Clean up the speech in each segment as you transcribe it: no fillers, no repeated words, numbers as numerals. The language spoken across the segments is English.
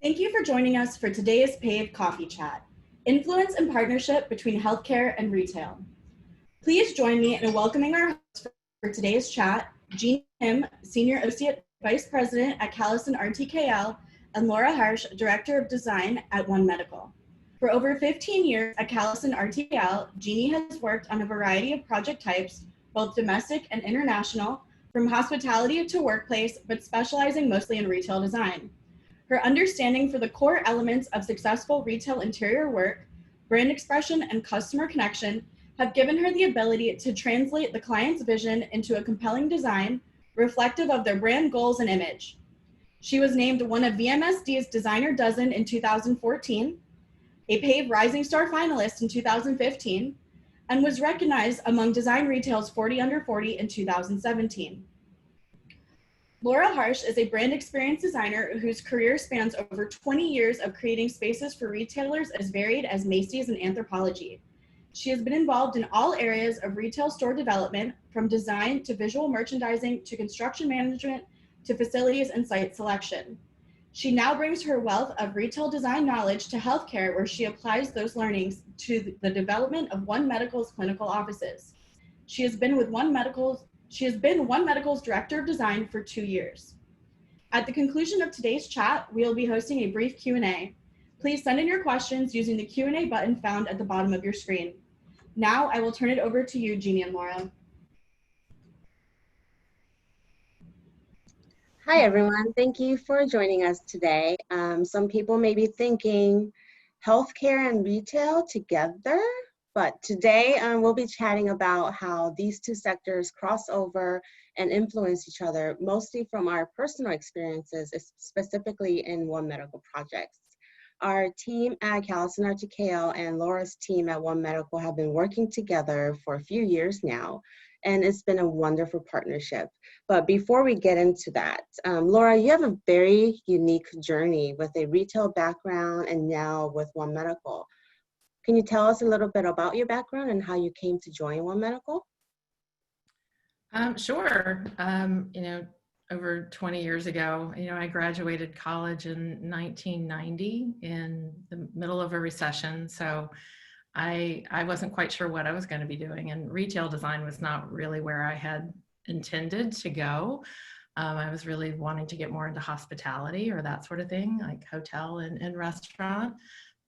Thank you for joining us for today's PAVE Coffee Chat, Influence and Partnership Between Healthcare and Retail. Please join me in welcoming our hosts for today's chat, Jeany, Senior Associate Vice President at CallisonRTKL, and Laura Harsch, Director of Design at One Medical. For over 15 years at CallisonRTKL, Jeany has worked on a variety of project types, both domestic and international, from hospitality to workplace, but specializing mostly in retail design. Her understanding for the core elements of successful retail interior work, brand expression, and customer connection have given her the ability to translate the client's vision into a compelling design reflective of their brand goals and image. She was named one of VMSD's Designer Dozen in 2014, a PAVE Rising Star finalist in 2015, and was recognized among Design Retail's 40 Under 40 in 2017. Laura Harsch is a brand experience designer whose career spans over 20 years of creating spaces for retailers as varied as Macy's and Anthropologie. She has been involved in all areas of retail store development, from design to visual merchandising to construction management to facilities and site selection. She now brings her wealth of retail design knowledge to healthcare, where she applies those learnings to the development of One Medical's clinical offices. She has been One Medical's Director of Design for 2 years. At the conclusion of today's chat, we will be hosting a brief Q&A. Please send in your questions using the Q&A button found at the bottom of your screen. Now I will turn it over to you, Jeany and Laura. Hi, everyone. Thank you for joining us today. Some people may be thinking healthcare and retail together, but today we'll be chatting about how these two sectors cross over and influence each other, mostly from our personal experiences, specifically in One Medical projects. Our team at CallisonRTKL and Laura's team at One Medical have been working together for a few years now, and it's been a wonderful partnership. But before we get into that, Laura, you have a very unique journey with a retail background and now with One Medical. Can you tell us a little bit about your background and how you came to join One Medical? Sure. Over 20 years ago, I graduated college in 1990 in the middle of a recession. So I wasn't quite sure what I was going to be doing, and retail design was not really where I had intended to go. I was really wanting to get more into hospitality or that sort of thing, like hotel and restaurant.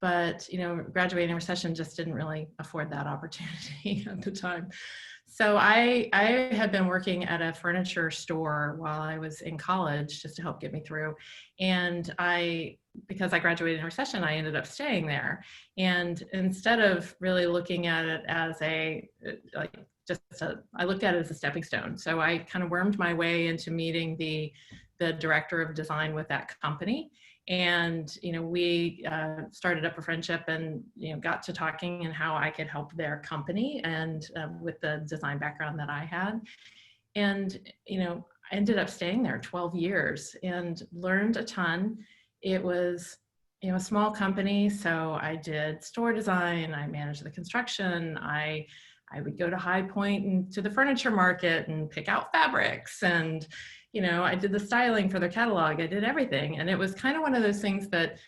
But, graduating in recession just didn't really afford that opportunity at the time. So I had been working at a furniture store while I was in college just to help get me through. And because I graduated in recession, I ended up staying there. And instead of really looking at it as I looked at it as a stepping stone. So I kind of wormed my way into meeting the director of design with that company. And, we started up a friendship and, got to talking and how I could help their company and with the design background that I had. And, I ended up staying there 12 years and learned a ton. It was, a small company. So I did store design, I managed the construction, I would go to High Point and to the furniture market and pick out fabrics, and I did the styling for their catalog. I did everything. And it was kind of one of those things that,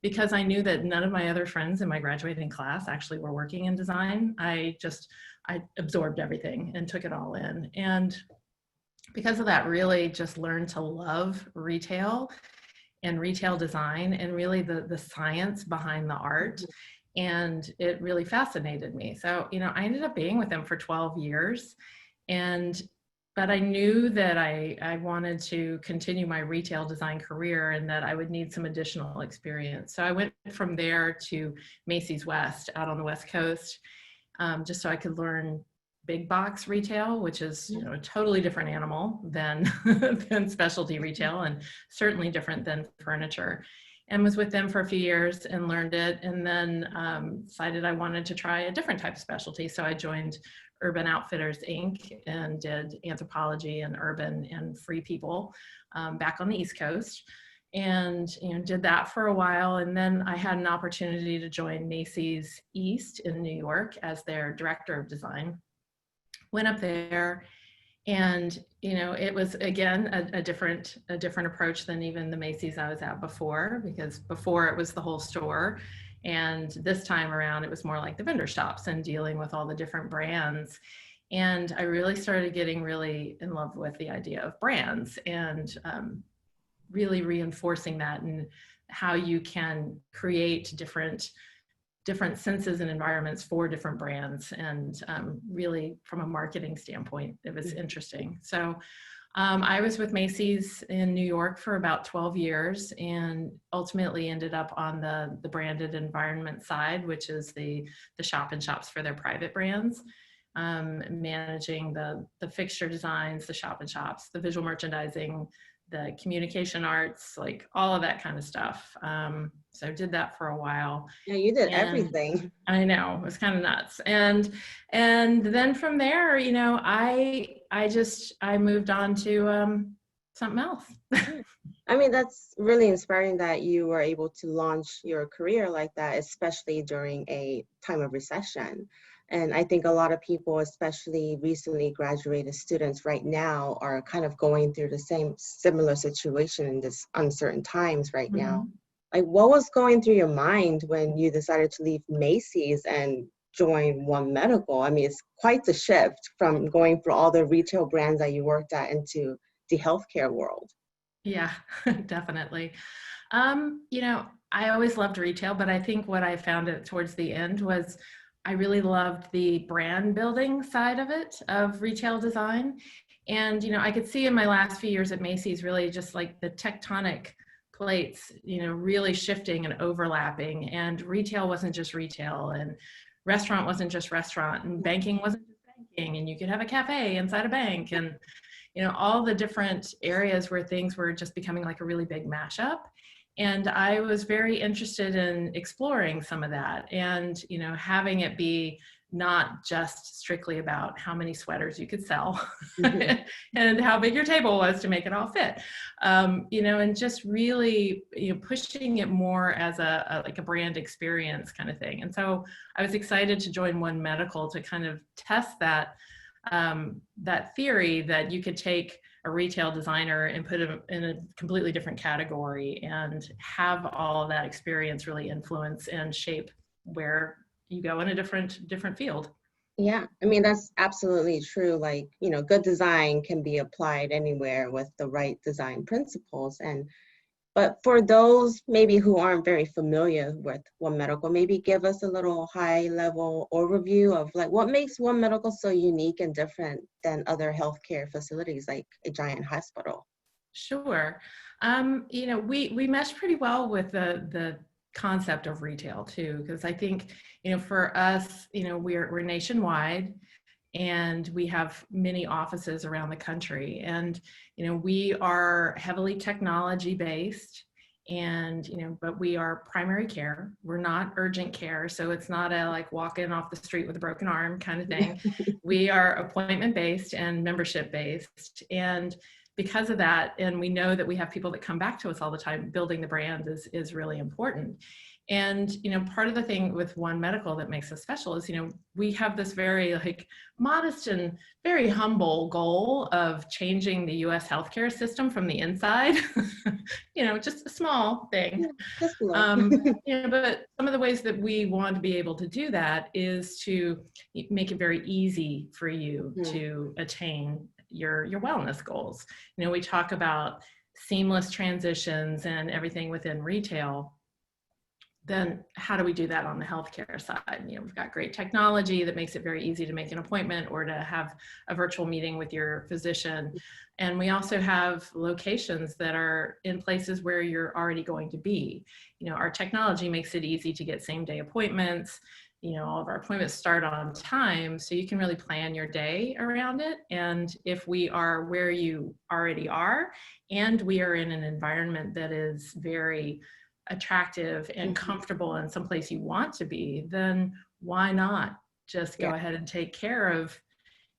because I knew that none of my other friends in my graduating class actually were working in design, I absorbed everything and took it all in. And because of that, really just learned to love retail and retail design and really the science behind the art. And it really fascinated me. So, I ended up being with them for 12 years. But I knew that I wanted to continue my retail design career and that I would need some additional experience. So I went from there to Macy's West out on the West Coast, just so I could learn big box retail, which is a totally different animal than, than specialty retail, and certainly different than furniture. And was with them for a few years and learned it, and then decided I wanted to try a different type of specialty. So I joined Urban Outfitters Inc. and did Anthropologie and Urban and Free People back on the East Coast, and did that for a while. And then I had an opportunity to join Macy's East in New York as their director of design. Went up there And, you know, it was, again, a different approach than even the Macy's I was at before, because before it was the whole store. And this time around, it was more like the vendor shops and dealing with all the different brands. And I really started getting really in love with the idea of brands and really reinforcing that, and how you can create different senses and environments for different brands. And really, from a marketing standpoint, it was interesting. So I was with Macy's in New York for about 12 years, and ultimately ended up on the branded environment side, which is the shop and shops for their private brands, managing the fixture designs, the shop and shops, the visual merchandising, the communication arts, like all of that kind of stuff. So I did that for a while. Yeah, you did And everything. I know, it was kind of nuts. And then from there, you know, I moved on to something else. I mean, that's really inspiring that you were able to launch your career like that, especially during a time of recession. And I think a lot of people, especially recently graduated students right now, are kind of going through the same similar situation in this uncertain times right now. Like, what was going through your mind when you decided to leave Macy's and join One Medical? I mean, it's quite the shift from going through all the retail brands that you worked at into the healthcare world. Yeah, definitely. You know, I always loved retail, but I think what I found it towards the end was I really loved the brand building side of it, of retail design. And, you know, I could see in my last few years at Macy's really just like the tectonic plates, you know, really shifting and overlapping. And retail wasn't just retail, and restaurant wasn't just restaurant, and banking wasn't just banking, and you could have a cafe inside a bank, and, you know, all the different areas where things were just becoming like a really big mashup. And I was very interested in exploring some of that, and, you know, having it be not just strictly about how many sweaters you could sell and how big your table was to make it all fit, you know, and just really, you know, pushing it more as like a brand experience kind of thing. And so I was excited to join One Medical to kind of test that, that theory that you could take a retail designer and put him in a completely different category and have all of that experience really influence and shape where you go in a different field. Yeah, I mean, that's absolutely true. Like, you know, good design can be applied anywhere with the right design principles. But for those maybe who aren't very familiar with One Medical, maybe give us a little high level overview of like what makes One Medical so unique and different than other healthcare facilities like a giant hospital. Sure. You know, we mesh pretty well with the concept of retail too, because I think, you know, for us, you know, we're nationwide, and we have many offices around the country, and, you know, we are heavily technology based, and, you know, but we are primary care. We're not urgent care, so it's not a like walk in off the street with a broken arm kind of thing. We are appointment based and membership based, and because of that, and we know that we have people that come back to us all the time, building the brand is really important. And, you know, part of the thing with One Medical that makes us special is, you know, we have this very like modest and very humble goal of changing the US healthcare system from the inside. You know, just a small thing. Yeah, just a You know, but some of the ways that we want to be able to do that is to make it very easy for you to attain your wellness goals. You know, we talk about seamless transitions and everything within retail. Then how do we do that on the healthcare side? You know, we've got great technology that makes it very easy to make an appointment or to have a virtual meeting with your physician. And we also have locations that are in places where you're already going to be. You know, our technology makes it easy to get same day appointments. You know, all of our appointments start on time, so you can really plan your day around it. And if we are where you already are, and we are in an environment that is very attractive and comfortable and someplace you want to be, then why not just go ahead and take care of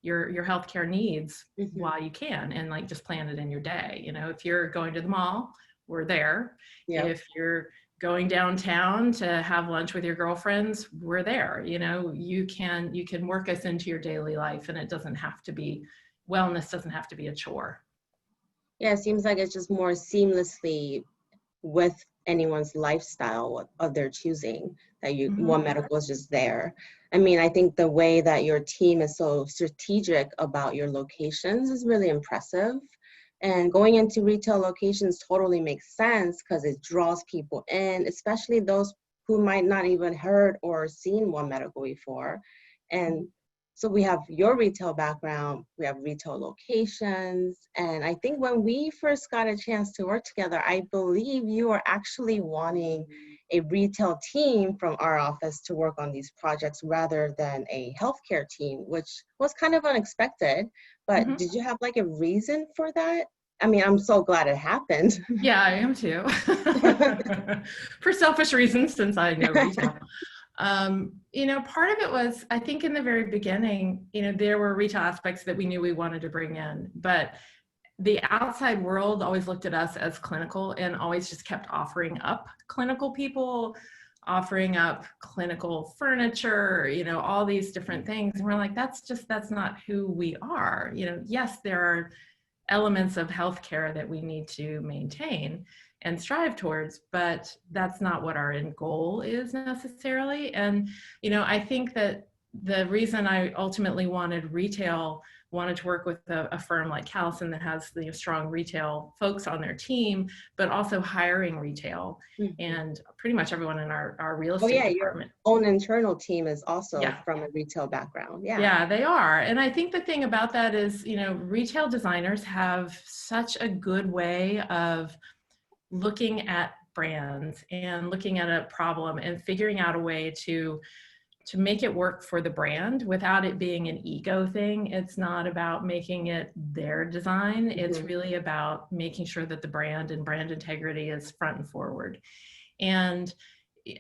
your healthcare needs while you can, and like just plan it in your day. You know, if you're going to the mall, we're there. If you're going downtown to have lunch with your girlfriends, we're there. You know, you can work us into your daily life, and it doesn't have to be, wellness doesn't have to be a chore. Yeah, it seems like it's just more seamlessly with anyone's lifestyle of their choosing, that One Medical is just there. I mean, I think the way that your team is so strategic about your locations is really impressive. And going into retail locations totally makes sense because it draws people in, especially those who might not even heard or seen One Medical before. And so we have your retail background, we have retail locations, and I think when we first got a chance to work together, I believe you were actually wanting a retail team from our office to work on these projects rather than a healthcare team, which was kind of unexpected. But did you have like a reason for that? I mean, I'm so glad it happened. Yeah, I am too. For selfish reasons, since I know retail. You know, part of it was, I think in the very beginning, you know, there were retail aspects that we knew we wanted to bring in, but the outside world always looked at us as clinical and always just kept offering up clinical people, offering up clinical furniture, you know, all these different things. And we're like, that's not who we are. You know, yes, there are elements of healthcare that we need to maintain and strive towards, but that's not what our end goal is necessarily. And, you know, I think that the reason I ultimately wanted to work with a firm like Callison that has the strong retail folks on their team, but also hiring retail and pretty much everyone in our real estate department. Your own internal team is also from a retail background. Yeah, they are. And I think the thing about that is, you know, retail designers have such a good way of looking at brands and looking at a problem and figuring out a way to make it work for the brand without it being an ego thing. It's not about making it their design. It's really about making sure that the brand and brand integrity is front and forward. And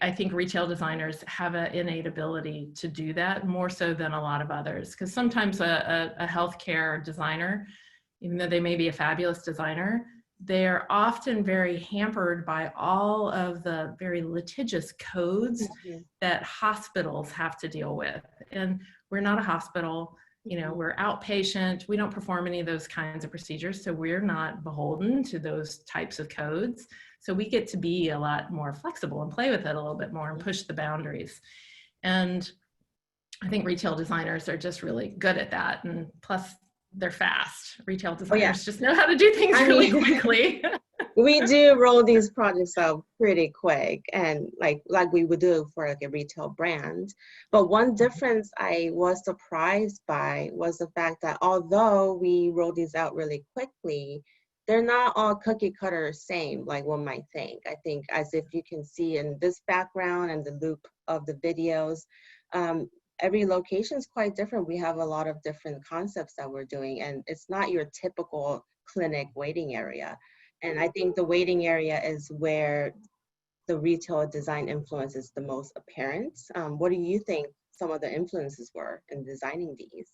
I think retail designers have an innate ability to do that more so than a lot of others. Because sometimes a healthcare designer, even though they may be a fabulous designer, they're often very hampered by all of the very litigious codes that hospitals have to deal with. And we're not a hospital, you know, we're outpatient. We don't perform any of those kinds of procedures. So we're not beholden to those types of codes. So we get to be a lot more flexible and play with it a little bit more and push the boundaries. And I think retail designers are just really good at that. And plus, they're fast. Retail designers just know how to do things really quickly. We do roll these projects out pretty quick, and like we would do for like a retail brand. But one difference I was surprised by was the fact that although we roll these out really quickly, they're not all cookie cutter same like one might think. I think, as if you can see in this background and the loop of the videos, every location is quite different. We have a lot of different concepts that we're doing, and it's not your typical clinic waiting area. And I think the waiting area is where the retail design influence is the most apparent. What do you think some of the influences were in designing these?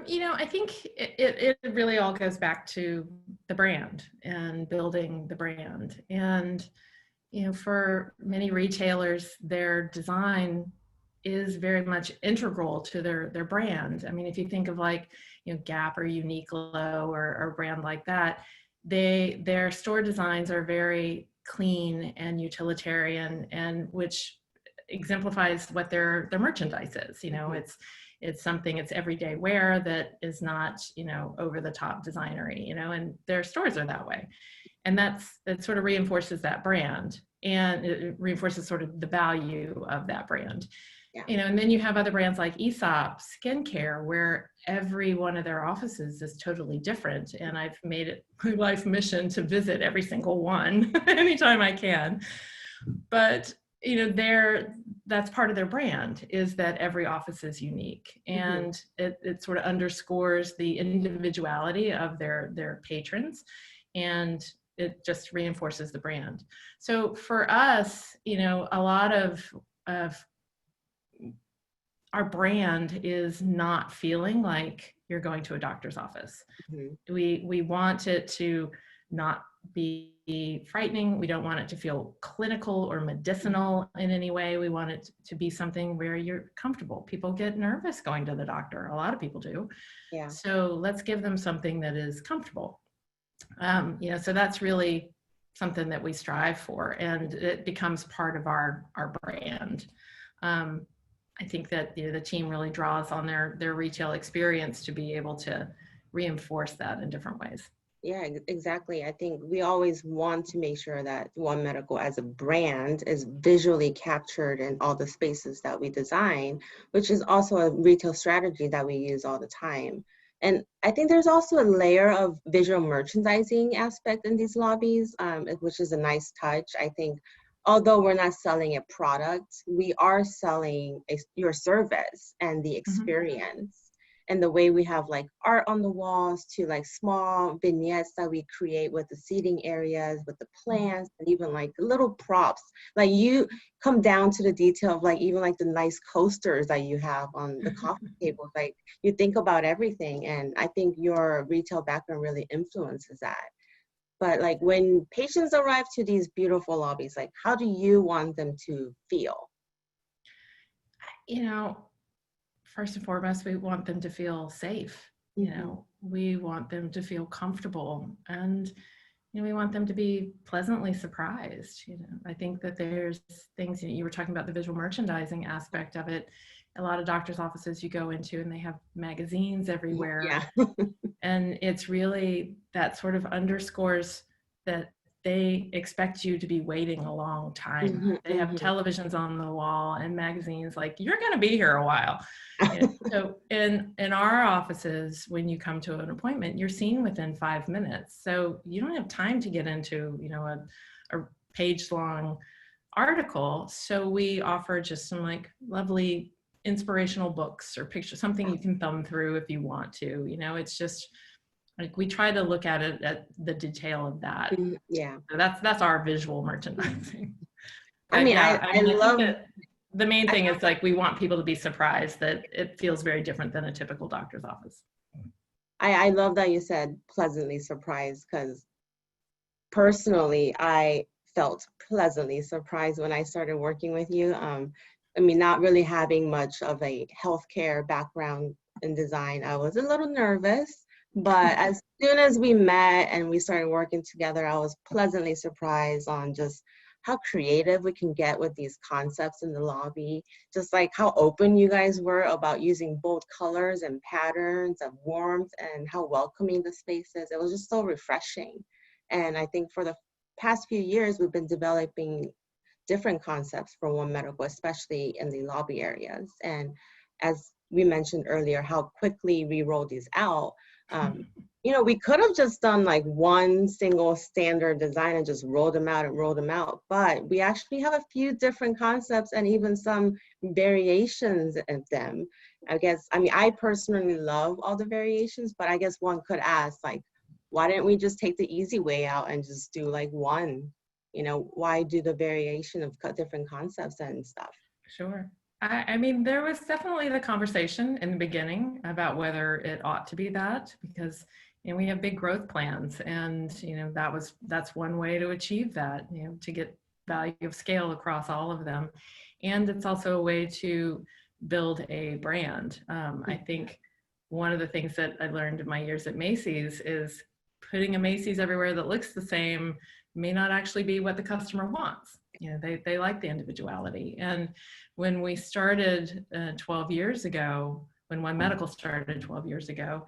You know, I think it really all goes back to the brand and building the brand. And you know, for many retailers, their design is very much integral to their brand. I mean, if you think of like, you know, Gap or Uniqlo or a brand like that, their store designs are very clean and utilitarian, and which exemplifies what their merchandise is. You know, it's something, it's everyday wear that is not, you know, over the top designery, you know, and their stores are that way. And that sort of reinforces that brand, and it reinforces sort of the value of that brand. You know, and then you have other brands like Aesop Skincare, where every one of their offices is totally different. And I've made it my life mission to visit every single one anytime I can. But, you know, that's part of their brand, is that every office is unique. And it sort of underscores the individuality of their patrons. And it just reinforces the brand. So for us, you know, a lot of our brand is not feeling like you're going to a doctor's office. We want it to not be be frightening. We don't want it to feel clinical or medicinal in any way. We want it to be something where you're comfortable. People get nervous going to the doctor. A lot of people do. Yeah. So let's give them something that is comfortable. So that's really something that we strive for, and it becomes part of our brand. I think that the team really draws on their retail experience to be able to reinforce that in different ways. Yeah, exactly. I think we always want to make sure that One Medical as a brand is visually captured in all the spaces that we design, which is also a retail strategy that we use all the time. And I think there's also a layer of visual merchandising aspect in these lobbies, which is a nice touch. I think although we're not selling a product, we are selling your service and the experience. And the way we have like art on the walls to like small vignettes that we create with the seating areas, with the plants, and even like the little props. Like you come down to the detail of like even like the nice coasters that you have on the coffee tables. Like you think about everything. And I think your retail background really influences that. But like when patients arrive to these beautiful lobbies, like how do you want them to feel? First and foremost, we want them to feel safe. We want them to feel comfortable, and we want them to be pleasantly surprised. I think that there's things, you were talking about the visual merchandising aspect of it. A lot of doctors' offices you go into and they have magazines everywhere. Yeah. And it's really, that sort of underscores that they expect you to be waiting a long time. They have televisions on the wall and magazines, like, you're going to be here a while. So in our offices, when you come to an appointment, you're seen within 5 minutes. So you don't have time to get into, a page-long article. So we offer just some like lovely inspirational books or pictures, something you can thumb through if you want to. It's just like we try to look at it at the detail of that. Yeah. So that's our visual merchandising. I mean, I love think that the main thing is like we want people to be surprised that it feels very different than a typical doctor's office. I love that you said pleasantly surprised, because personally, I felt pleasantly surprised when I started working with you. I mean, not really having much of a healthcare background in design, I was a little nervous, but as soon as we met and we started working together, I was pleasantly surprised on just how creative we can get with these concepts in the lobby, just like how open you guys were about using bold colors and patterns of warmth, and how welcoming the space is. It was just so refreshing. And I think for the past few years, we've been developing different concepts for One Medical, especially in the lobby areas. And as we mentioned earlier, how quickly we rolled these out. We could have just done like one single standard design and just rolled them out, but we actually have a few different concepts and even some variations of them. I personally love all the variations, but I guess one could ask, like, why didn't we just take the easy way out and just do like one? Why do the variation of different concepts and stuff? Sure. I mean, there was definitely the conversation in the beginning about whether it ought to be that, because we have big growth plans, and that's one way to achieve that, to get value of scale across all of them, and it's also a way to build a brand. I think one of the things that I learned in my years at Macy's is putting a Macy's everywhere that looks the same may not actually be what the customer wants. They like the individuality. And when we started 12 years ago, when One Medical started 12 years ago,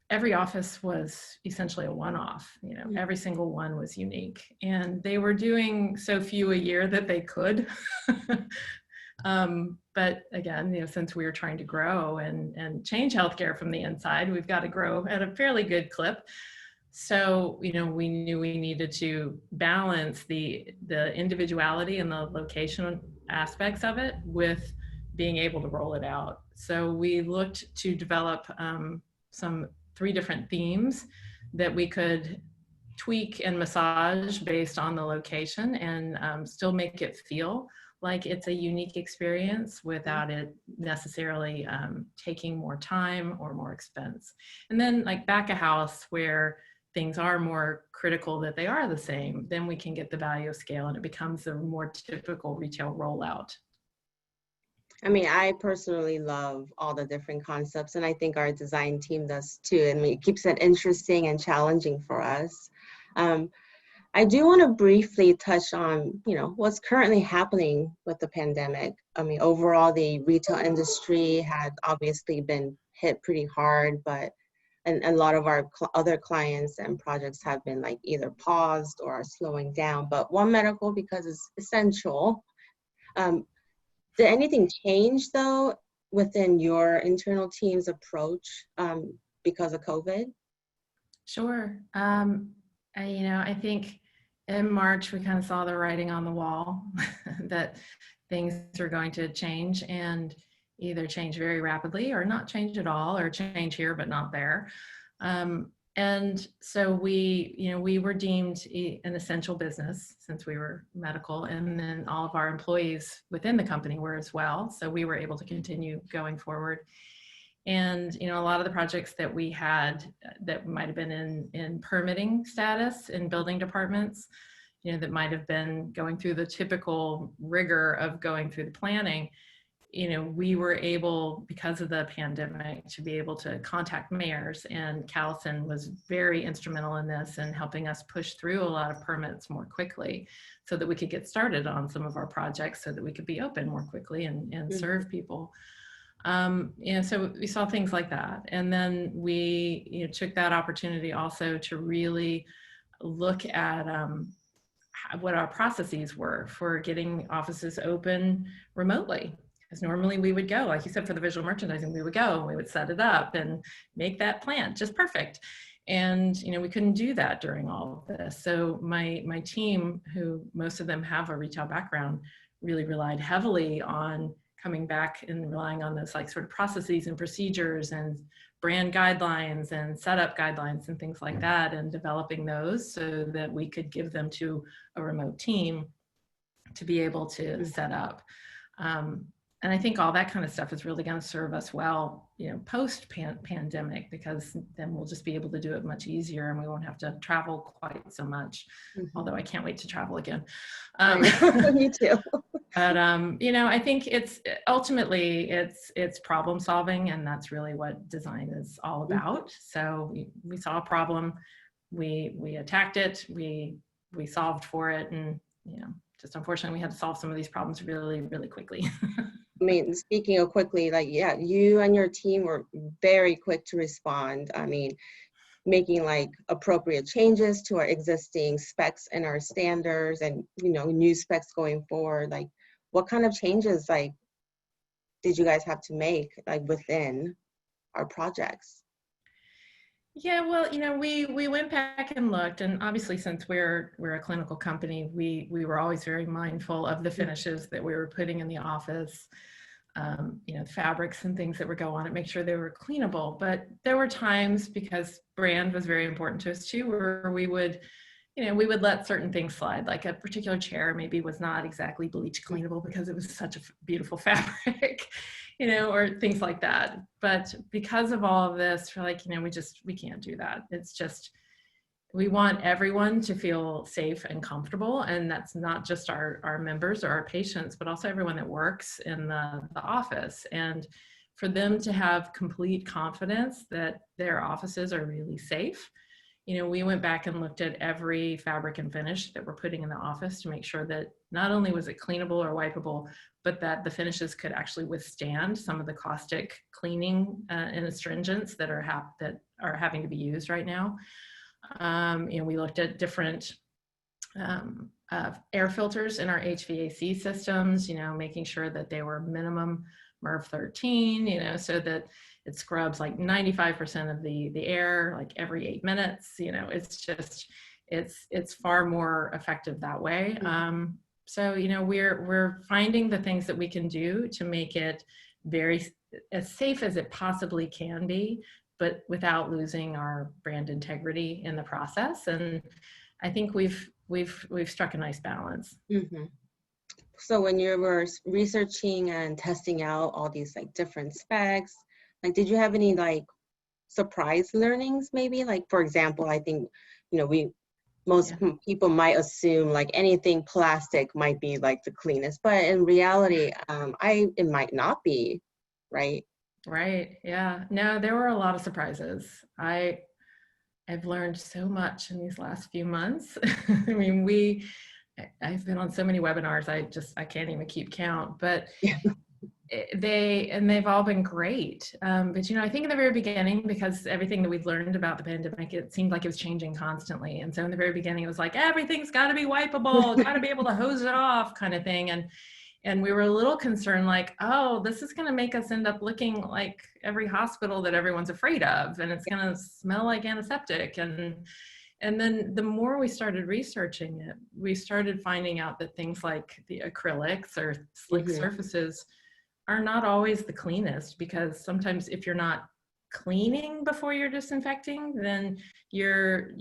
every office was essentially a one-off. Every single one was unique, and they were doing so few a year that they could. But again, since we were trying to grow and change healthcare from the inside, we've got to grow at a fairly good clip. So, we knew we needed to balance the individuality and the location aspects of it with being able to roll it out. So we looked to develop some 3 different themes that we could tweak and massage based on the location, and still make it feel like it's a unique experience without it necessarily taking more time or more expense. And then like back of house, where things are more critical that they are the same, then we can get the value of scale and it becomes a more typical retail rollout. I mean, I personally love all the different concepts, and I think our design team does too. I mean, it keeps it interesting and challenging for us. I do want to briefly touch on, what's currently happening with the pandemic. I mean, overall, the retail industry had obviously been hit pretty hard, but and a lot of our other clients and projects have been like either paused or are slowing down. But One Medical, because it's essential. Did anything change though within your internal team's approach because of COVID? Sure. I think in March we kind of saw the writing on the wall that things are going to change, and either change very rapidly or not change at all, or change here but not there. And so we were deemed an essential business since we were medical, and then all of our employees within the company were as well. So we were able to continue going forward. And a lot of the projects that we had that might have been in permitting status in building departments, that might have been going through the typical rigor of going through the planning, we were able, because of the pandemic, to be able to contact mayors, and Callison was very instrumental in this and helping us push through a lot of permits more quickly so that we could get started on some of our projects so that we could be open more quickly and serve people. So we saw things like that. And then we took that opportunity also to really look at what our processes were for getting offices open remotely. Because normally we would go, like you said, for the visual merchandising, we would go and we would set it up and make that plant just perfect. And we couldn't do that during all of this. So my team, who most of them have a retail background, really relied heavily on coming back and relying on those like sort of processes and procedures and brand guidelines and setup guidelines and things like that, and developing those so that we could give them to a remote team to be able to set up. And I think all that kind of stuff is really going to serve us well, post pandemic, because then we'll just be able to do it much easier and we won't have to travel quite so much. Although I can't wait to travel again. Me too. But I think it's ultimately it's problem solving, and that's really what design is all about. So we saw a problem, we attacked it, we solved for it, and just unfortunately we had to solve some of these problems really, really quickly. I mean, speaking of quickly, you and your team were very quick to respond. I mean, making like appropriate changes to our existing specs and our standards, and new specs going forward. Like, what kind of changes did you guys have to make within our projects? Yeah, well, we went back and looked, and obviously since we're a clinical company, we were always very mindful of the finishes that we were putting in the office, fabrics and things that would go on it, make sure they were cleanable. But there were times, because brand was very important to us too, where we would let certain things slide, like a particular chair maybe was not exactly bleach cleanable because it was such a beautiful fabric, or things like that. But because of all of this, we're like, we can't do that. It's just, we want everyone to feel safe and comfortable. And that's not just our members or our patients, but also everyone that works in the office. And for them to have complete confidence that their offices are really safe. We went back and looked at every fabric and finish that we're putting in the office to make sure that not only was it cleanable or wipeable, but that the finishes could actually withstand some of the caustic cleaning and astringents that are having to be used right now. We looked at different air filters in our HVAC systems, making sure that they were minimum MERV 13, so that it scrubs like 95% of the air, like every 8 minutes. It's just, it's far more effective that way. So, we're finding the things that we can do to make it very as safe as it possibly can be, but without losing our brand integrity in the process. And I think we've struck a nice balance. So when you were researching and testing out all these different specs, did you have any surprise learnings maybe? Like, for example, I think, most people might assume like anything plastic might be like the cleanest, but in reality, it might not be, right? Right. Yeah. No, there were a lot of surprises. I've learned so much in these last few months. I mean, I've been on so many webinars, I can't even keep count, but they've all been great. But I think in the very beginning, because everything that we've learned about the pandemic, it seemed like it was changing constantly. And so in the very beginning, it was like, everything's got to be wipeable, got to be able to hose it off kind of thing. And we were a little concerned, like, oh, this is going to make us end up looking like every hospital that everyone's afraid of, and it's going to smell like antiseptic. And then the more we started researching it, we started finding out that things like the acrylics or slick surfaces are not always the cleanest, because sometimes if you're not cleaning before you're disinfecting, then your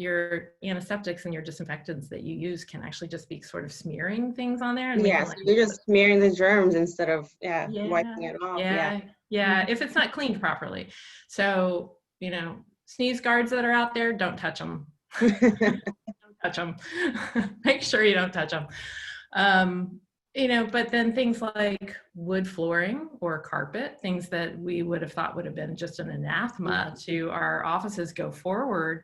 antiseptics and your disinfectants that you use can actually just be sort of smearing things on there. And yes, you're just smearing the germs instead of wiping it off. Yeah, if it's not cleaned properly. So sneeze guards that are out there, don't touch them. Don't touch them. Make sure you don't touch them. But then things like wood flooring or carpet, things that we would have thought would have been just an anathema to our offices go forward,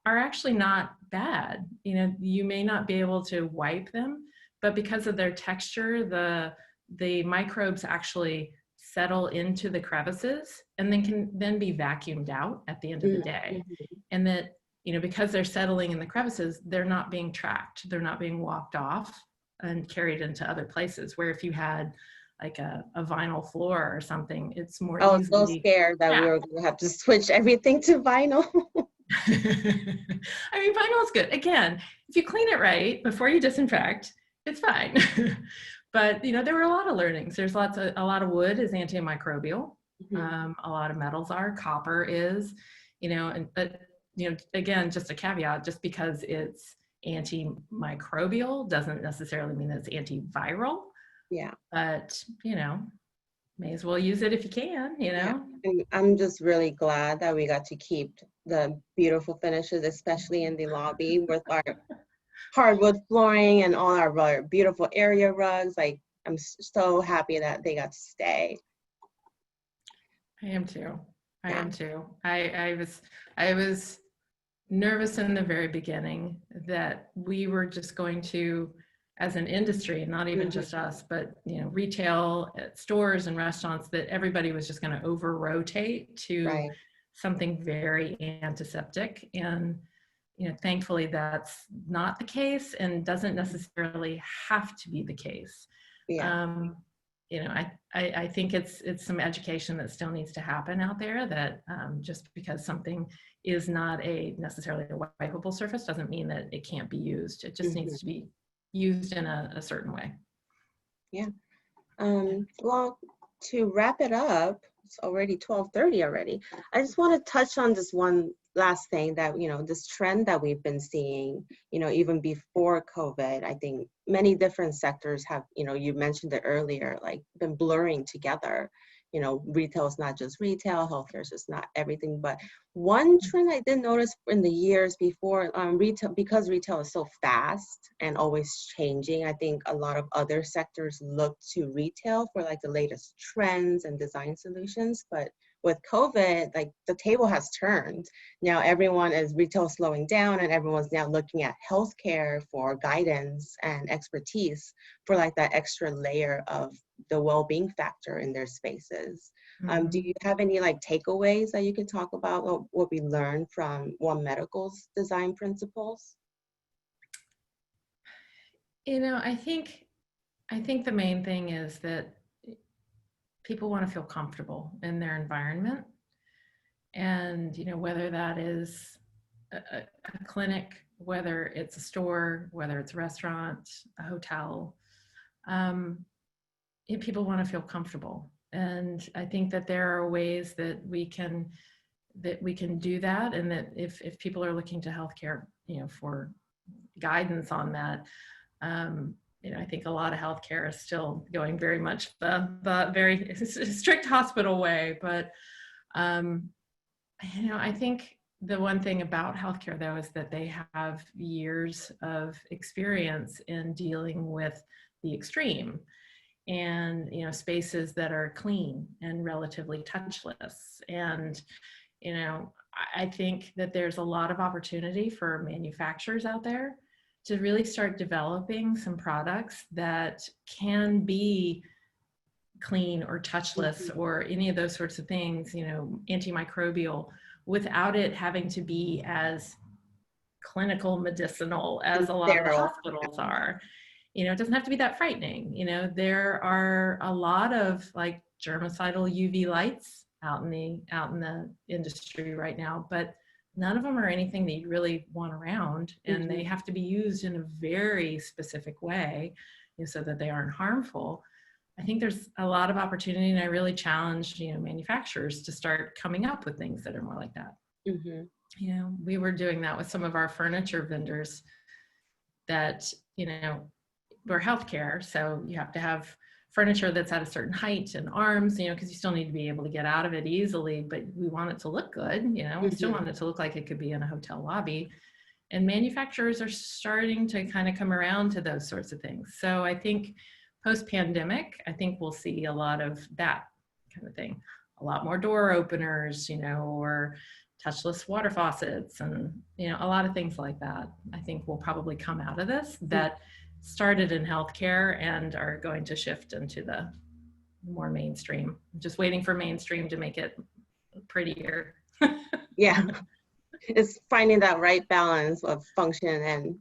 are actually not bad. You may not be able to wipe them, but because of their texture, the microbes actually settle into the crevices and then can then be vacuumed out at the end of the day. And that, because they're settling in the crevices, they're not being tracked, they're not being walked off and carried into other places, where if you had like a vinyl floor or something, it's more easily. I was so scared that we were going to have to switch everything to vinyl. I mean, vinyl is good. Again, if you clean it right before you disinfect, it's fine. But there were a lot of learnings. There's a lot of wood is antimicrobial. A lot of metals are. Copper is. But again, just a caveat: just because it's antimicrobial doesn't necessarily mean that it's antiviral. Yeah. But may as well use it if you can. Yeah. And I'm just really glad that we got to keep the beautiful finishes, especially in the lobby with our hardwood flooring and all our beautiful area rugs. Like, I'm so happy that they got to stay. I am too. I was nervous in the very beginning that we were just going to, as an industry, not even just us, but retail stores and restaurants, that everybody was just going to over rotate to something very antiseptic. And thankfully that's not the case, and doesn't necessarily have to be the case. I think it's some education that still needs to happen out there, that just because something is not necessarily a wipeable surface doesn't mean that it can't be used. It just needs to be used in a certain way. Yeah. Well, to wrap it up, it's already 12:30 already. I just want to touch on this one last thing, that this trend that we've been seeing, even before COVID. I think many different sectors have, you mentioned it earlier, like been blurring together. Retail is not just retail, healthcare is just not everything. But one trend I did notice in the years before, retail, because retail is so fast and always changing, I think a lot of other sectors look to retail for like the latest trends and design solutions. But with COVID, like the table has turned. Now retail slowing down, and everyone's now looking at healthcare for guidance and expertise, for like that extra layer of the well-being factor in their spaces. Do you have any like takeaways that you could talk about what we learned from One Medical's design principles? I think the main thing is that people want to feel comfortable in their environment. And, whether that is a clinic, whether it's a store, whether it's a restaurant, a hotel, people want to feel comfortable. And I think that there are ways that we can do that. And that if people are looking to healthcare, for guidance on that, I think a lot of healthcare is still going very much the very strict hospital way, but I think the one thing about healthcare, though, is that they have years of experience in dealing with the extreme and, spaces that are clean and relatively touchless. And, I think that there's a lot of opportunity for manufacturers out there to really start developing some products that can be clean or touchless or any of those sorts of things, antimicrobial, without it having to be as clinical medicinal as a lot of the Sterile. hospitals are. It doesn't have to be that frightening. There are a lot of like germicidal UV lights out in the industry right now, but none of them are anything that you really want around, and they have to be used in a very specific way, so that they aren't harmful. I think there's a lot of opportunity, and I really challenge, manufacturers to start coming up with things that are more like that. We were doing that with some of our furniture vendors that, we're healthcare, so you have to have furniture that's at a certain height and arms, because you still need to be able to get out of it easily, but we want it to look good, we still want it to look like it could be in a hotel lobby. And manufacturers are starting to kind of come around to those sorts of things. So I think post-pandemic, I think we'll see a lot of that kind of thing. A lot more door openers, or touchless water faucets, and, a lot of things like that. I think will probably come out of this that started in healthcare and are going to shift into the more mainstream. Just waiting for mainstream to make it prettier. Yeah. It's finding that right balance of function and,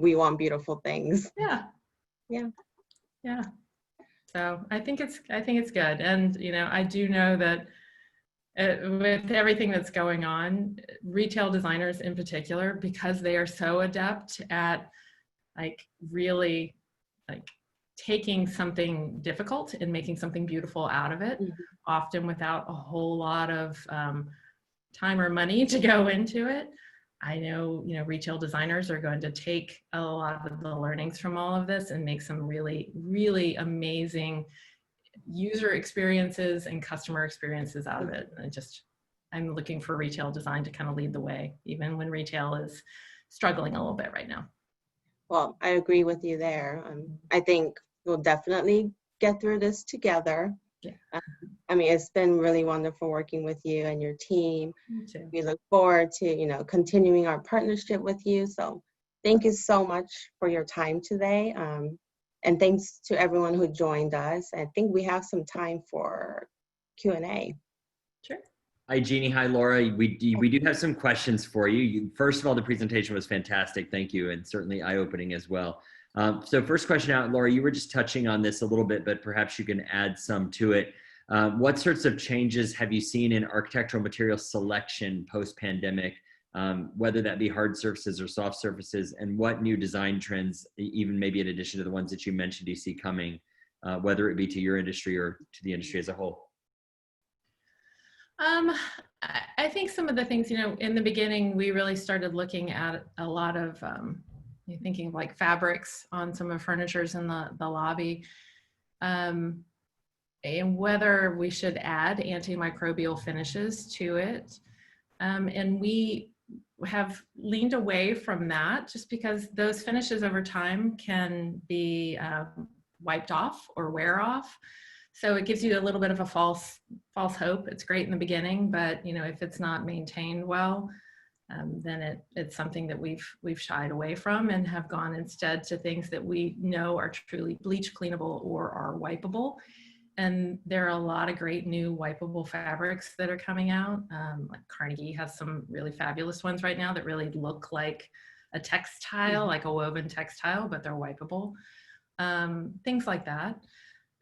we want beautiful things. Yeah. So I think it's good. And, I do know that with everything that's going on, retail designers in particular, because they are so adept at really taking something difficult and making something beautiful out of it, often without a whole lot of time or money to go into it. I know, retail designers are going to take a lot of the learnings from all of this and make some really, really amazing user experiences and customer experiences out of it. And I'm looking for retail design to kind of lead the way, even when retail is struggling a little bit right now. Well, I agree with you there. I think we'll definitely get through this together. Yeah. It's been really wonderful working with you and your team. Me too. We look forward to, continuing our partnership with you. So thank you so much for your time today. And thanks to everyone who joined us. I think we have some time for Q&A. Sure. Hi, Jeany. Hi, Laura. We do have some questions for you. First of all, the presentation was fantastic. Thank you. And certainly eye-opening as well. So first question out, Laura, you were just touching on this a little bit, but perhaps you can add some to it. What sorts of changes have you seen in architectural material selection post-pandemic, whether that be hard surfaces or soft surfaces, and what new design trends, even maybe in addition to the ones that you mentioned, you see coming, whether it be to your industry or to the industry as a whole? I think some of the things, in the beginning, we really started looking at a lot of thinking like fabrics on some of the furnitures in the lobby, and whether we should add antimicrobial finishes to it. And we have leaned away from that just because those finishes over time can be wiped off or wear off. So it gives you a little bit of a false hope. It's great in the beginning, but if it's not maintained well, then it's something that we've shied away from and have gone instead to things that we know are truly bleach cleanable or are wipeable. And there are a lot of great new wipeable fabrics that are coming out. Like Carnegie has some really fabulous ones right now that really look like a textile, like a woven textile, but they're wipeable. Things like that.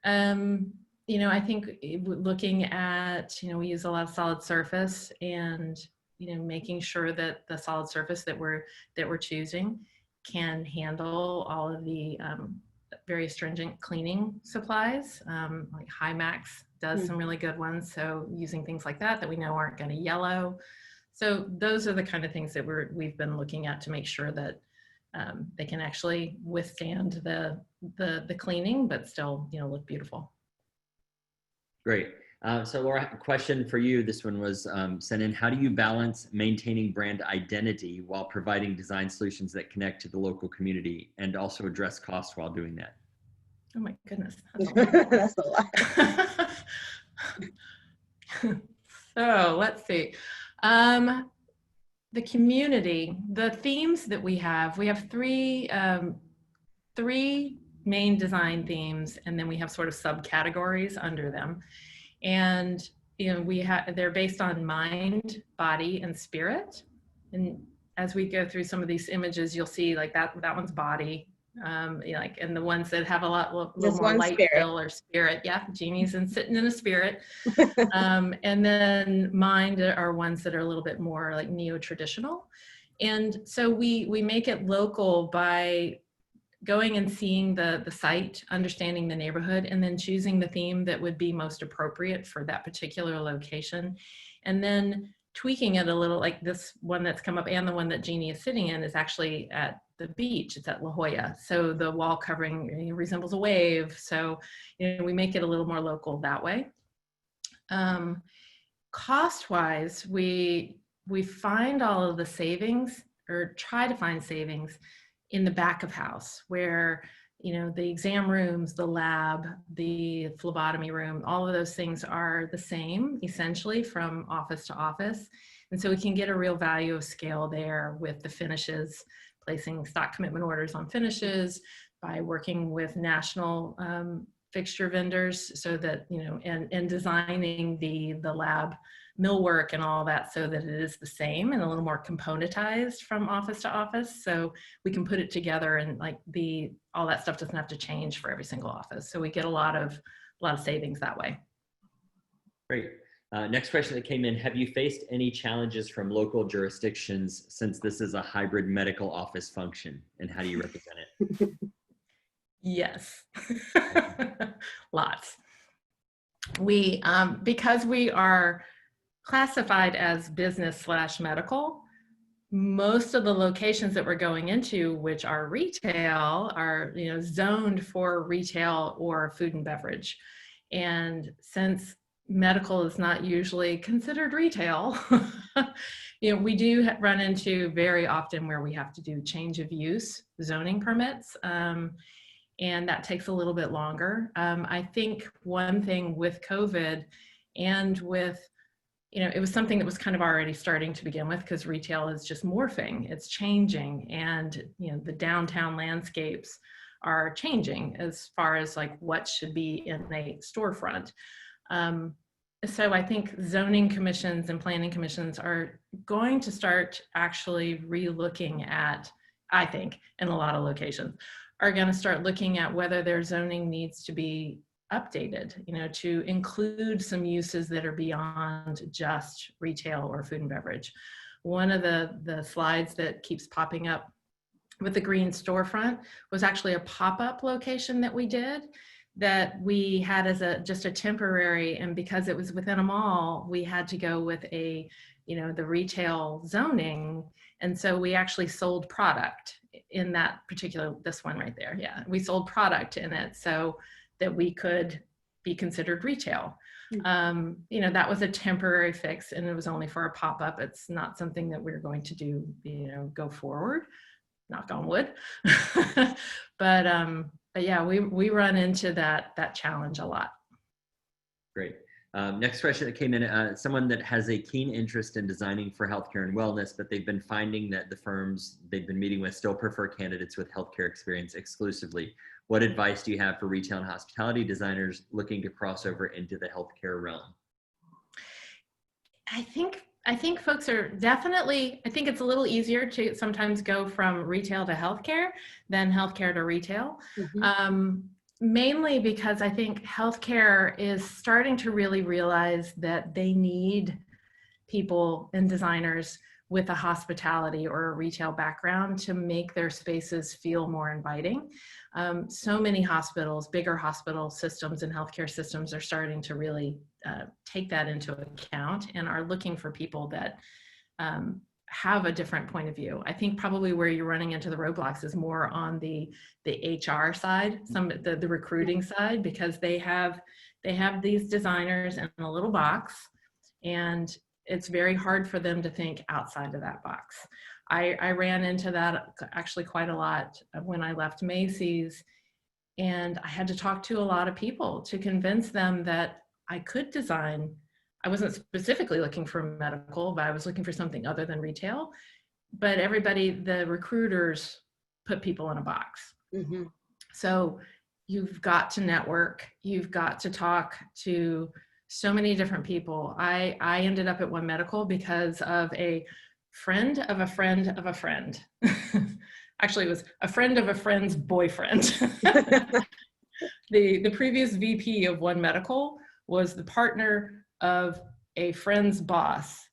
I think looking at, we use a lot of solid surface, and, making sure that the solid surface that we're choosing can handle all of the very stringent cleaning supplies. Like Hymax does some really good ones. So using things like that we know aren't going to yellow. So those are the kind of things that we've been looking at to make sure that they can actually withstand the cleaning, but still, look beautiful. Great. So Laura, a question for you. This one was sent in. How do you balance maintaining brand identity while providing design solutions that connect to the local community and also address costs while doing that? Oh my goodness. That's That's a lot. So let's see. The community, the themes that we have three main design themes, and then we have sort of subcategories under them. And they're based on mind, body, and spirit. And as we go through some of these images, you'll see like that one's body, and the ones that have a little more light fill or spirit. Yeah, Jeany's sitting in a spirit. And then mind are ones that are a little bit more like neo-traditional. And so we make it local by going and seeing the site, understanding the neighborhood, and then choosing the theme that would be most appropriate for that particular location. And then tweaking it a little, like this one that's come up and the one that Jeany is sitting in is actually at the beach. It's at La Jolla. So the wall covering resembles a wave. So we make it a little more local that way. Cost-wise, we find all of the savings, or try to find savings, in the back of house, where the exam rooms, the lab, the phlebotomy room, all of those things are the same essentially from office to office. And so we can get a real value of scale there with the finishes, placing stock commitment orders on finishes, by working with national fixture vendors, so that and designing the lab millwork and all that, so that it is the same and a little more componentized from office to office, so we can put it together, and all that stuff doesn't have to change for every single office. So we get a lot of savings that way. Great. Next question that came in: have you faced any challenges from local jurisdictions, since this is a hybrid medical office function, and how do you represent it? Yes. Lots. We because we are classified as business/medical, most of the locations that we're going into, which are retail, are zoned for retail or food and beverage. And since medical is not usually considered retail, we do run into very often where we have to do change of use zoning permits, and that takes a little bit longer. I think one thing with COVID and with it was something that was kind of already starting to begin with, because retail is just morphing, it's changing, and the downtown landscapes are changing as far as like what should be in a storefront. So I think zoning commissions and planning commissions are going to start actually re-looking at, I think, in a lot of locations, are going to start looking at whether their zoning needs to be updated, to include some uses that are beyond just retail or food and beverage. One of the slides that keeps popping up with the green storefront was actually a pop-up location that we did, that we had as just a temporary, and because it was within a mall, we had to go with the retail zoning. And so we actually sold product in that particular, this one right there. Yeah, we sold product in it so that we could be considered retail. That was a temporary fix, and it was only for a pop-up. It's not something that we're going to do, go forward, knock on wood. But yeah, we run into that challenge a lot. Great. Next question that came in, someone that has a keen interest in designing for healthcare and wellness, but they've been finding that the firms they've been meeting with still prefer candidates with healthcare experience exclusively. What advice do you have for retail and hospitality designers looking to cross over into the healthcare realm? I think folks are definitely, I think it's a little easier to sometimes go from retail to healthcare than healthcare to retail. Mm-hmm. Mainly because I think healthcare is starting to really realize that they need people and designers with a hospitality or a retail background to make their spaces feel more inviting. So many hospitals, bigger hospital systems and healthcare systems are starting to really take that into account and are looking for people that have a different point of view. I think probably where you're running into the roadblocks is more on the HR side, the recruiting side, because they have these designers in a little box, and it's very hard for them to think outside of that box. I ran into that actually quite a lot when I left Macy's, and I had to talk to a lot of people to convince them that I could design. I wasn't specifically looking for medical, but I was looking for something other than retail. But the recruiters put people in a box. Mm-hmm. So you've got to network, you've got to talk to so many different people. I ended up at One Medical because of a friend of a friend of a friend. Actually, it was a friend of a friend's boyfriend. The previous VP of One Medical was the partner of a friend's boss.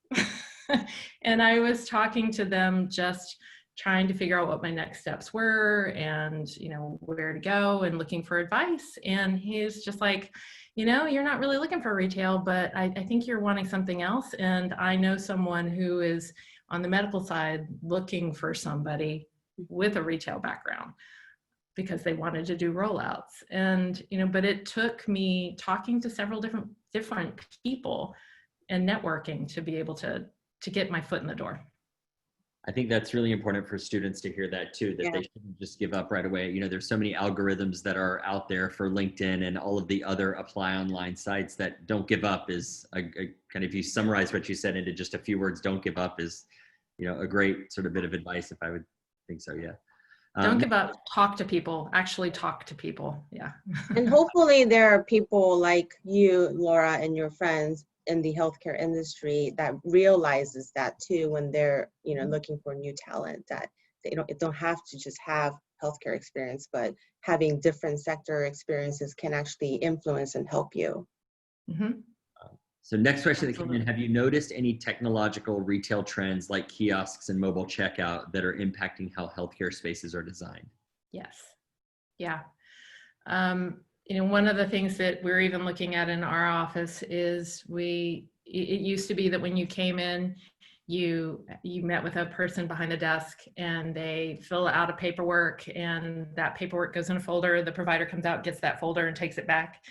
And I was talking to them, just trying to figure out what my next steps were and, you know, where to go and looking for advice. And he's just like, you know, you're not really looking for retail, but I think you're wanting something else. And I know someone who is on the medical side looking for somebody with a retail background, because they wanted to do rollouts. And, you know, but it took me talking to several different people and networking to be able to get my foot in the door. I think that's really important for students to hear that too, that Yeah. they shouldn't just give up right away. You know, there's so many algorithms that are out there for LinkedIn and all of the other apply online sites that don't give up is a kind of, if you summarize what you said into just a few words, don't give up is, you know, a great sort of bit of advice, if I would think so. Yeah. Don't give up, talk to people, actually talk to people. Yeah. And hopefully there are people like you, Laura, and your friends in the healthcare industry that realizes that too when they're, you know, looking for new talent, that they don't have to just have healthcare experience, but having different sector experiences can actually influence and help you. Mm-hmm. So next question that came in, have you noticed any technological retail trends like kiosks and mobile checkout that are impacting how healthcare spaces are designed? Yes. Yeah. You know, one of the things that we're even looking at in our office is it used to be that when you came in, you met with a person behind the desk and they fill out a paperwork, and that paperwork goes in a folder. The provider comes out, gets that folder and takes it back.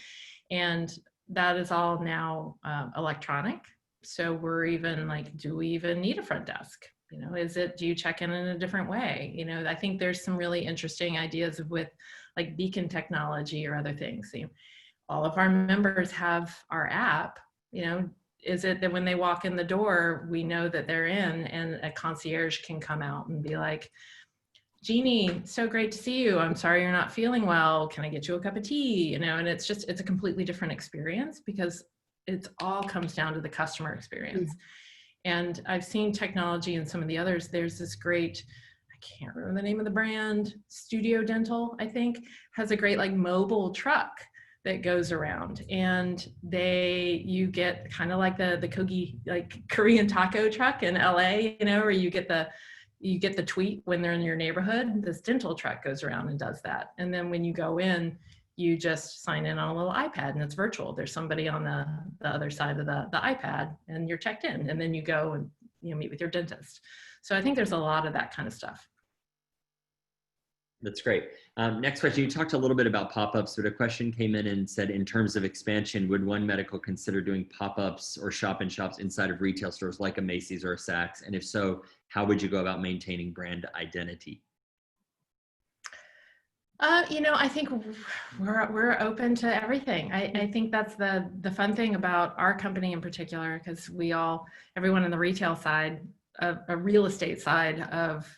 And that is all now electronic. So we're even like, do we even need a front desk? You know, do you check in a different way? You know, I think there's some really interesting ideas with like beacon technology or other things. You know, all of our members have our app. You know, is it that when they walk in the door, we know that they're in, and a concierge can come out and be like, Jeany, so great to see you. I'm sorry you're not feeling well. Can I get you a cup of tea? You know, and it's a completely different experience because it all comes down to the customer experience. Mm-hmm. And I've seen technology in some of the others. There's this great, I can't remember the name of the brand, Studio Dental, I think, has a great like mobile truck that goes around, and you get kind of like the Kogi, like Korean taco truck in LA, you know, where you get the tweet when they're in your neighborhood. This dental truck goes around and does that. And then when you go in, you just sign in on a little iPad and it's virtual. There's somebody on the other side of the iPad and you're checked in, and then you go and, you know, meet with your dentist. So I think there's a lot of that kind of stuff. That's great. Next question, you talked a little bit about pop-ups, but a question came in and said, in terms of expansion, would One Medical consider doing pop-ups or shop-in-shops inside of retail stores like a Macy's or a Saks? And if so, how would you go about maintaining brand identity? You know, I think we're open to everything. I think that's the fun thing about our company in particular, because everyone in the retail side, a real estate side of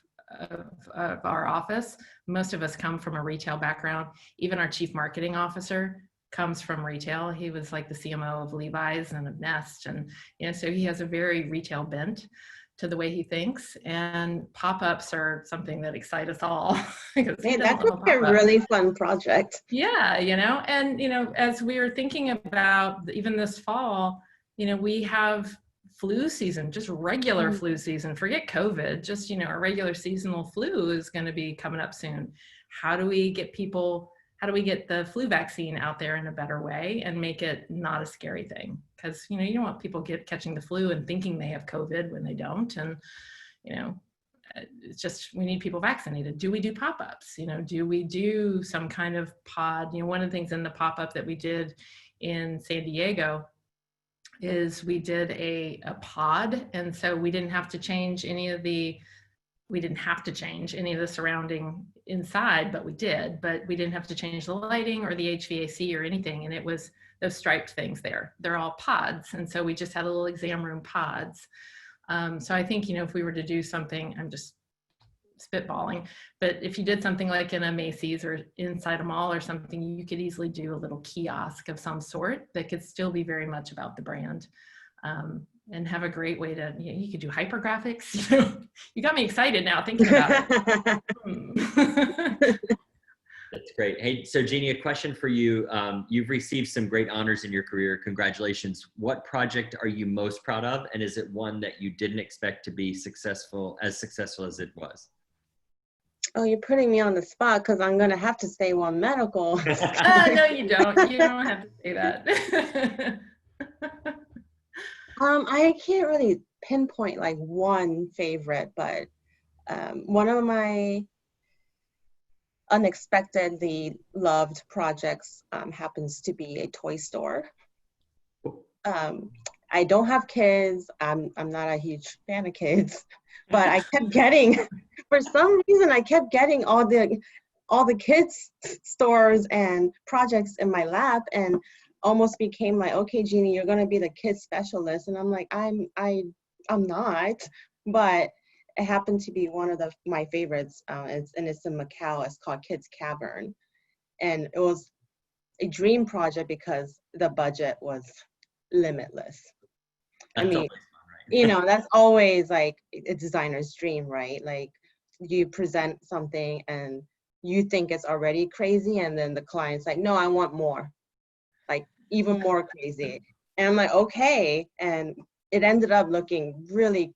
our office, most of us come from a retail background. Even our chief marketing officer comes from retail. He was like the CMO of Levi's and of Nest, and you know, so he has a very retail bent to the way he thinks, and pop-ups are something that excite us all. Hey, that could be a really fun project. Yeah, you know, and you know, as we were thinking about even this fall, you know, we have flu season, just regular flu season, forget COVID, just, you know, a regular seasonal flu is going to be coming up soon. How do we get the flu vaccine out there in a better way and make it not a scary thing? Because, you know, you don't want people catching the flu and thinking they have COVID when they don't. And, you know, it's just, we need people vaccinated. Do we do pop-ups? You know, do we do some kind of pod? You know, one of the things in the pop-up that we did in San Diego is we did a pod. And so we didn't have to change any of the surrounding inside, but we did, but we didn't have to change the lighting or the HVAC or anything. And it was those striped things there. They're all pods. And so we just had a little exam room pods. So I think, you know, if we were to do something, I'm just spitballing, but if you did something like in a Macy's or inside a mall or something, you could easily do a little kiosk of some sort that could still be very much about the brand. And have a great way to, you know, you could do hypergraphics. You got me excited now thinking about it. That's great. Hey, so Jeany, a question for you. You've received some great honors in your career. Congratulations. What project are you most proud of? And is it one that you didn't expect to be successful as it was? Oh, you're putting me on the spot because I'm going to have to say one medical. No, you don't. You don't have to say that. I can't really pinpoint like one favorite, but one of my unexpectedly loved projects happens to be a toy store. I don't have kids. I'm not a huge fan of kids, but I kept getting, for some reason, I kept getting all the kids stores and projects in my lap, and almost became like, okay, Jeany, you're gonna be the kids specialist, and I'm like, I'm not, but it happened to be one of my favorites, and it's in Macau. It's called Kids Cavern, and it was a dream project because the budget was limitless. I mean, you know, that's always like a designer's dream, right? Like you present something and you think it's already crazy, and then the client's like, no, I want more, like even more crazy. And I'm like, okay. And it ended up looking really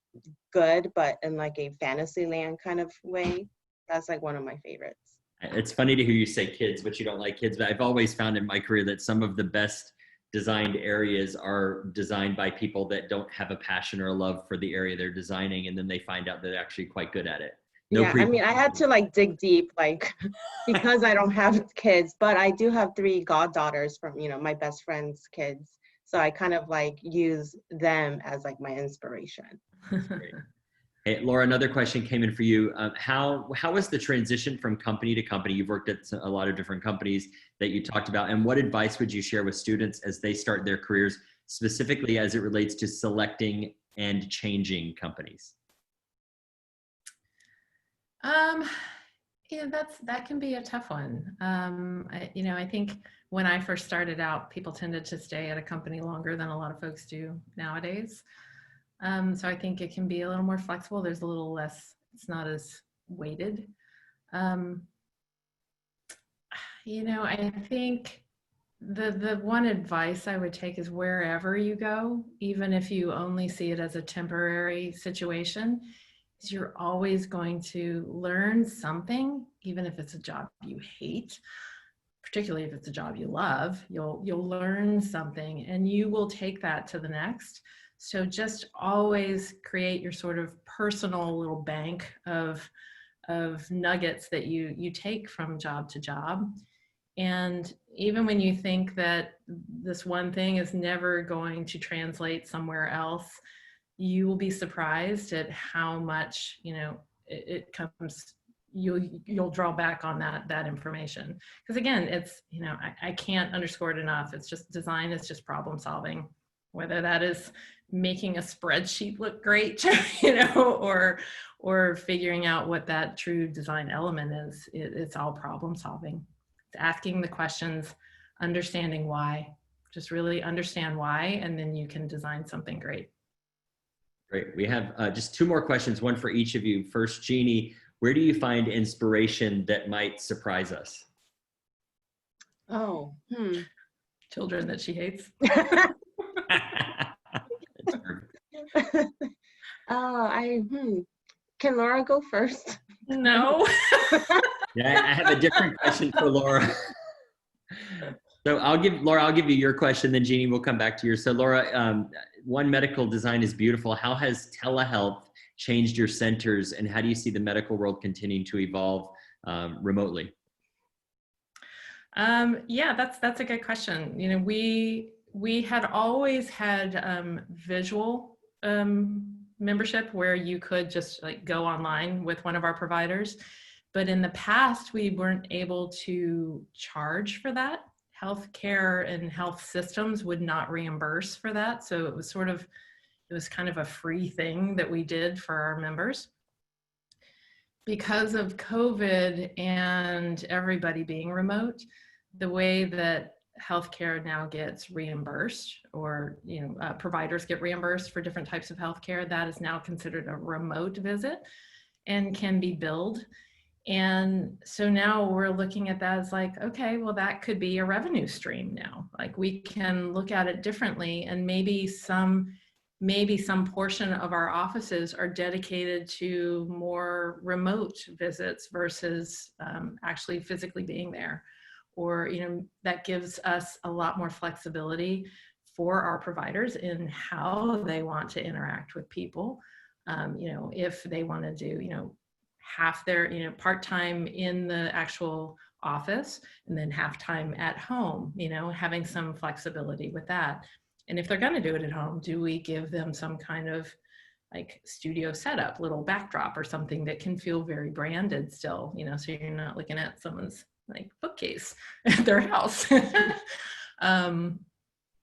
good, but in like a fantasy land kind of way. That's like one of my favorites. It's funny to hear you say kids, but you don't like kids. But I've always found in my career that some of the best designed areas are designed by people that don't have a passion or a love for the area they're designing, and then they find out they're actually quite good at it. I mean, I had to like dig deep, like, because I don't have kids, but I do have 3 goddaughters from, you know, my best friend's kids. So I kind of like use them as like my inspiration. Hey, Laura, another question came in for you. How was the transition from company to company? You've worked at a lot of different companies that you talked about, and what advice would you share with students as they start their careers, specifically as it relates to selecting and changing companies? Yeah, that can be a tough one. I think when I first started out, people tended to stay at a company longer than a lot of folks do nowadays. So I think it can be a little more flexible. There's a little less, it's not as weighted. I think the one advice I would take is wherever you go, even if you only see it as a temporary situation, is you're always going to learn something, even if it's a job you hate, particularly if it's a job you love, you'll learn something and you will take that to the next. So just always create your sort of personal little bank of nuggets that you take from job to job. And even when you think that this one thing is never going to translate somewhere else, you will be surprised at how much, it comes, you'll draw back on that information. Because again, it's, I can't underscore it enough. It's just design is just problem solving, whether that is making a spreadsheet look great, or figuring out what that true design element is. It's all problem solving. It's asking the questions, understanding why, just really understand why, and then you can design something great. Great. We have just 2 more questions, one for each of you. First, Jeany, where do you find inspiration that might surprise us? Oh, Children that she hates. Can Laura go first? No. Yeah, I have a different question for Laura. So I'll give you your question, then Jeany, we'll come back to yours. So Laura, one, medical design is beautiful. How has telehealth changed your centers, and how do you see the medical world continuing to evolve remotely? Yeah, that's a good question. You know, we had always had visual membership where you could just like go online with one of our providers. But in the past, we weren't able to charge for that. Healthcare and health systems would not reimburse for that. So it was kind of a free thing that we did for our members. Because of COVID and everybody being remote, the way that healthcare now gets reimbursed, or providers get reimbursed for different types of healthcare, that is now considered a remote visit and can be billed. And so now we're looking at that as like, okay, well, that could be a revenue stream now. Like we can look at it differently, and maybe some portion of our offices are dedicated to more remote visits versus actually physically being there. Or, that gives us a lot more flexibility for our providers in how they want to interact with people. If they want to do, half their, part-time in the actual office and then half-time at home, having some flexibility with that. And if they're going to do it at home, do we give them some kind of like studio setup, little backdrop or something that can feel very branded still, so you're not looking at someone's like bookcase at their house. And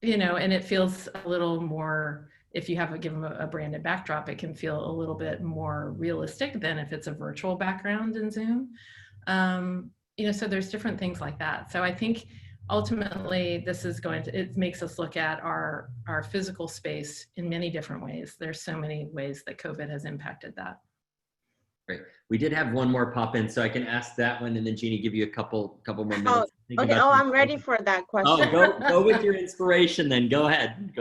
it feels a little more, if you give them a branded backdrop, it can feel a little bit more realistic than if it's a virtual background in Zoom. So there's different things like that. So I think ultimately it makes us look at our physical space in many different ways. There's so many ways that COVID has impacted that. Great. We did have one more pop in, so I can ask that one, and then Jeany, give you a couple more minutes. Oh, okay. I'm ready for that question. Oh, go with your inspiration then. Go ahead.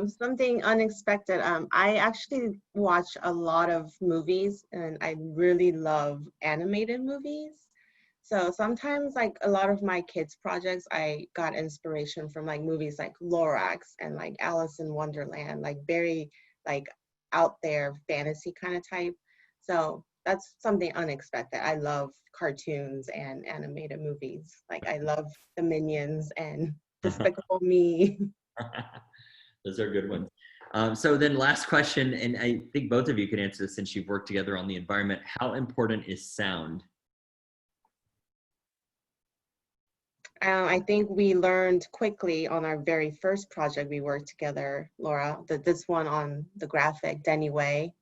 Something unexpected. I actually watch a lot of movies, and I really love animated movies. So sometimes, like a lot of my kids' projects, I got inspiration from like movies like Lorax and like Alice in Wonderland, like very like out there fantasy kind of type. So that's something unexpected. I love cartoons and animated movies. Like I love the Minions and Despicable Me. Those are good ones. So then last question, and I think both of you can answer this since you've worked together on the environment. How important is sound? I think we learned quickly on our very first project we worked together, Laura, that this one on the graphic, Denny Way.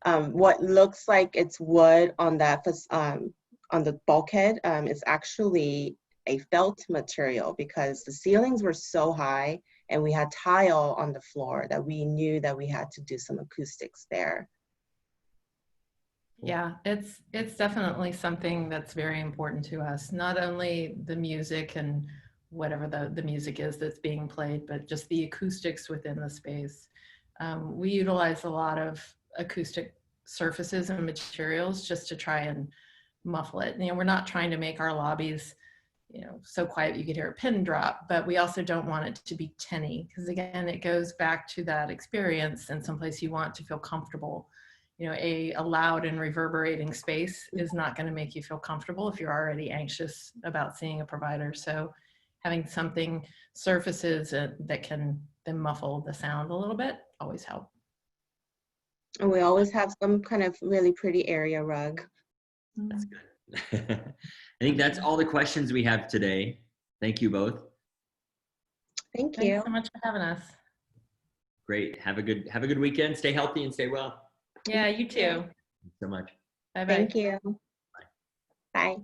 What looks like it's wood on the bulkhead is actually a felt material, because the ceilings were so high and we had tile on the floor that we knew that we had to do some acoustics there. Yeah, it's definitely something that's very important to us. Not only the music and whatever the music is that's being played, but just the acoustics within the space. We utilize a lot of acoustic surfaces and materials just to try and muffle it. We're not trying to make our lobbies, so quiet you could hear a pin drop, but we also don't want it to be tinny, because again, it goes back to that experience and someplace you want to feel comfortable. A loud and reverberating space is not going to make you feel comfortable if you're already anxious about seeing a provider. So having surfaces that can then muffle the sound a little bit always help. And we always have some kind of really pretty area rug. That's good. I think that's all the questions we have today. Thank you both. Thank you. Thanks so much for having us. Great. Have a good weekend. Stay healthy and stay well. Yeah, you too. Thanks so much. Bye-bye. Thank you. Bye. Bye.